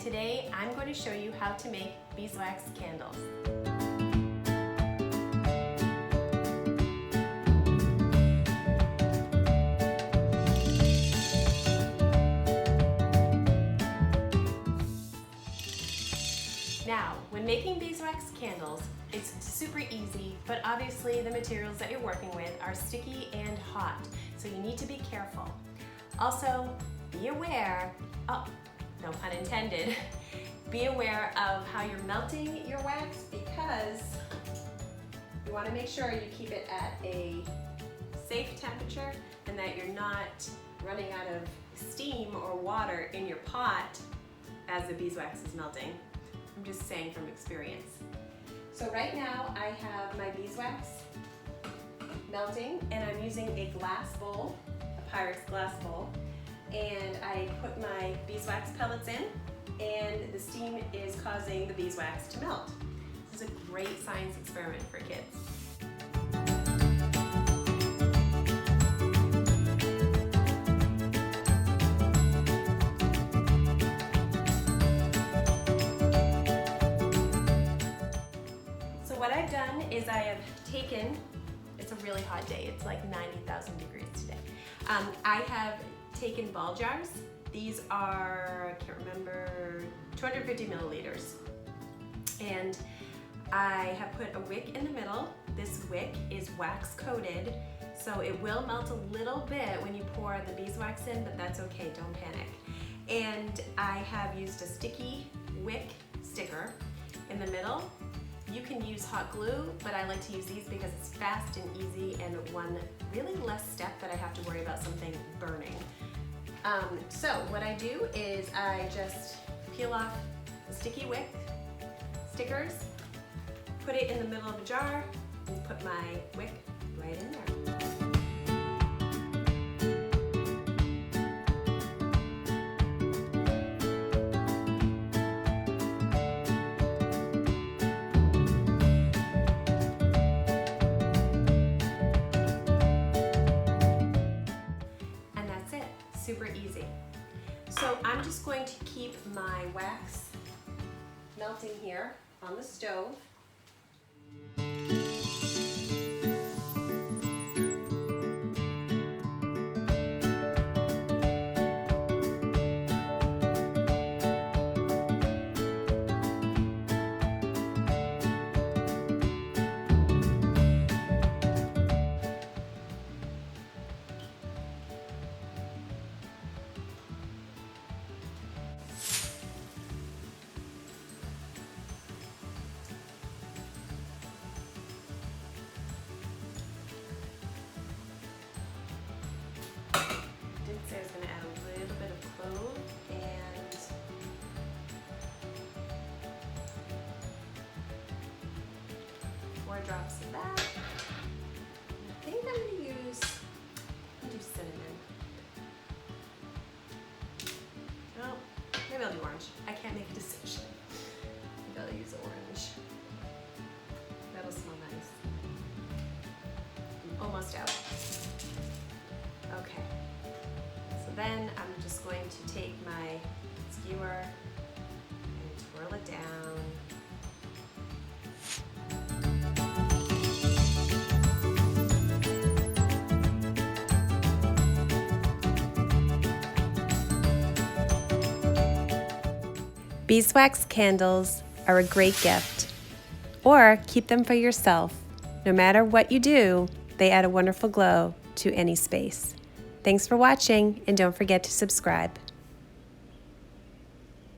today I'm going to show you how to make beeswax candles. Now, when making beeswax candles, it's super easy, but obviously the materials that you're working with are sticky and hot, so you need to be careful. Also, be aware, oh, no pun intended, be aware of how you're melting your wax because you want to make sure you keep it at a safe temperature and that you're not running out of steam or water in your pot as the beeswax is melting. I'm just saying from experience. So right now I have my beeswax melting and I'm using a glass bowl, a Pyrex glass bowl, and I put my beeswax pellets in and the steam is causing the beeswax to melt. This is a great science experiment for kids. What I've done is I have taken, it's a really hot day, it's like 90,000 degrees today. I have taken ball jars. These are, I can't remember, 250 milliliters. And I have put a wick in the middle. This wick is wax coated, so it will melt a little bit when you pour the beeswax in, but that's okay, don't panic. And I have used a sticky wick sticker in the middle. You can use hot glue, but I like to use these because it's fast and easy and one really less step that I have to worry about something burning. So what I do is I just peel off the sticky wick stickers, put it in the middle of a jar, and put my wick right in there. Super easy. So I'm just going to keep my wax melting here on the stove. I was going to add a little bit of clove and four drops of that. I think I'm going to use cinnamon. Oh, maybe I'll do orange. I can't make a decision. Maybe I'll use orange. That'll smell nice. I'm almost out. Okay. Then I'm just going to take my skewer and twirl it down. Beeswax candles are a great gift, or keep them for yourself. No matter what you do, they add a wonderful glow to any space. Thanks for watching, and don't forget to subscribe.